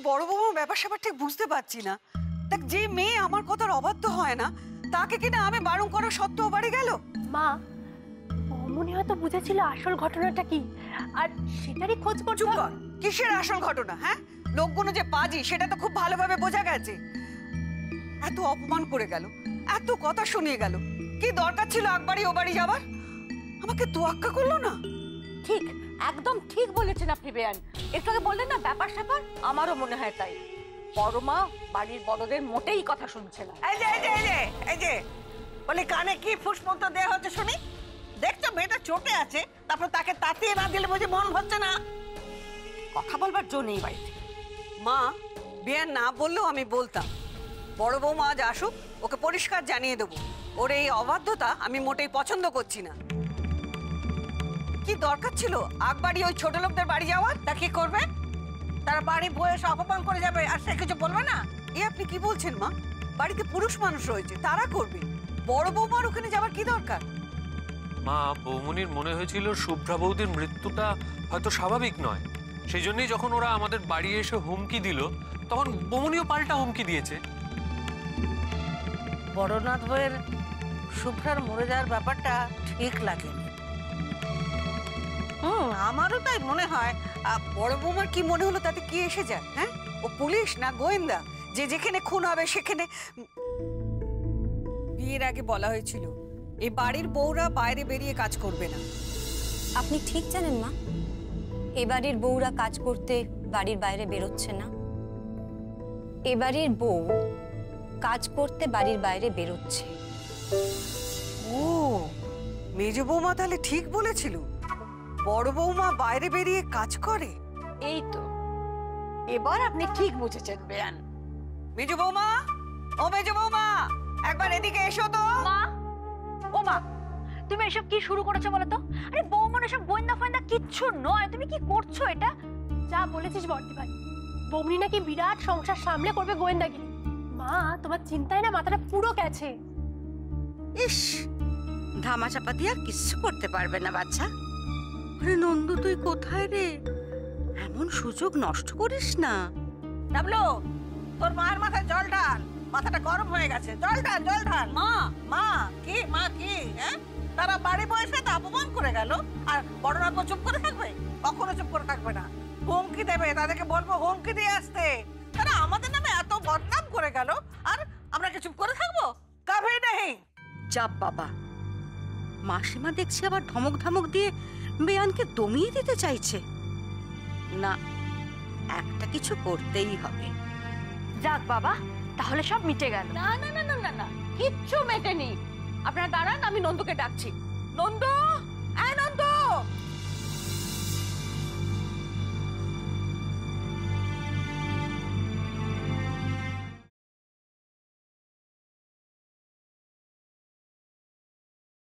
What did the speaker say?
বড় বৌমা ব্যাপার স্যাপার ঠিক বুঝতে পারছি না। দেখ, যে মেয়ে আমার কথার অবাধ্য হয় না তাকে কিনা আমি বারণ করা সত্ত্বেও বাড়ি গেল। মা, বৌমনি হয়তো বুঝেছিল আসল ঘটনাটা কি, আর সেটারই খোঁজ করছে। চুপ কর। কিসের আসল ঘটনা? হ্যাঁ, লোকগুলো যে পাজি সেটা তো খুব ভালোভাবে বোঝা গেছে। এত অপমান করে গেল, এত কথা শুনিয়ে গেল, কি দরকার ছিল আকবাড়ি ও বাড়ি যাবার? আমাকে তোয়াক্কা করলো না। ঠিক, একদম ঠিক বলেছেন আপনি বেয়ান। একটু আগে বললেন না ব্যাপার স্যাপার, আমারও মনে হয় তাই। বড় মা বাড়ির বড়দের মোটেই কথা শুনছে না। এই যে এই যে এই যে এই যে বলে কানে কি ফুসমন্ত দেয়া হচ্ছে শুনি। দেখছো মেয়েটা চোটে আছে, তারপর তাকে তাতিয়ে না দিলে বুঝি মন হচ্ছে না। কথা বলবার জো নেই বাড়িতে। মা, বিয়ান না বললেও আমি বলতাম। বড় বৌমা আজ আসুক, ওকে পরিষ্কার জানিয়ে দেবো ওর এই অবাধ্যতা আমি মোটেই পছন্দ করছি না। কি দরকার ছিল আকবাড়ি ওই ছোট লোকদের বাড়ি যাওয়ার? তা কি করবে? তারা বাড়ি বয়ে এসে অপমান করে যাবে আর সে কিছু বলবে না? এ আপনি কি বলছেন মা? বাড়িতে পুরুষ মানুষ রয়েছে, তারা করবে। বড় বৌমার ওখানে যাবার কি দরকার? মা, বৌমনির মনে হয়েছিল শুভ্রা বৌদির মৃত্যুটা হয়তো স্বাভাবিক নয়, সেই জন্যই যখন ওরা আমাদের বাড়ি এসে হুমকি দিল তখন বৌমনিও পাল্টা হুমকি দিয়েছে। বড়নাথ বইয়ের শুভ্রার মরে যাওয়ার ব্যাপারটা ঠিক লাগেনি। আমারও তাই মনে হয়। বড় বৌমার কি মনে হলো তাতে কি এসে যায়? হ্যাঁ, ও পুলিশ না গোয়েন্দা যে যেখানে খুন হবে সেখানে? বিয়ের আগে বলা হয়েছিল এই বাড়ির বউরা বাইরে বেরিয়ে কাজ করবে না। আপনি ঠিক জানেন মা, এ বাড়ির বউরা কাজ করতে বাড়ির বাইরে বেরোচ্ছে না। এ বাড়ির বউ কাজ করতে বাড়ির বাইরে বেরোচ্ছে। ও, মেজ বৌমা তাহলে ঠিক বলেছিল, বড় বৌমা বাইরে বেরিয়ে কাজ করে। এই তো, এবার আপনি ঠিক বুঝেছেন বেয়ান। মেজ বৌমা, ও মেজ বৌমা, একবার এদিকে এসো তো। মা, ও মা, তুমি এসব কি শুরু করেছো বলো তো? আরে বৌমন এসব গোয়েন্দা ফোয়েন্দা কিচ্ছু নয়, তুমি কি করছো এটা? যা বলেছিস বর্দি ভাই, বৌমনি নাকি বিরাট সংসার সামলে করবে গোয়েন্দাগিরি। মা, তোমার চিন্তায় না মাথাটা পুরো গেছে। ইস, ধামাচাপা দিয়ে আর কিচ্ছু করতে পারবে না বাচ্চা। আরে নন্দু, তুই কোথায় রে? এমন সুযোগ নষ্ট করিস না। ডাবলু, তোর মায়ের মাথায় জল ঢাল, মাথাটা গরম হয়ে গেছে। জল ঢাল, জল ঢাল। মা, মা কি? মা কি? হ্যাঁ, তারা বাড়ি বসে তা অপমান করে গেল, আর বড়নাথ চুপ করে থাকবে? কখনো চুপ করে থাকবে না, হুমকি দেবে। তাদেরকে বলবো হুমকি দিয়ে আসতে। তারা আমাদের নামে এত বদনাম করে গেল, আর আমরা কি চুপ করে থাকবো? কবে নেই। চাপ বাবা, মাসিমা দেখছি আবার ধমক ধমক দিয়ে বেয়ানকে দমিয়ে দিতে চাইছে। না, একটা কিছু করতেই হবে। যাক বাবা, তাহলে সব মিটে গেল। না না না না না না, কিচ্ছু মেটেনি। আপনারা দাঁড়ান, আমি নন্দুকে ডাকছি। নন্দু!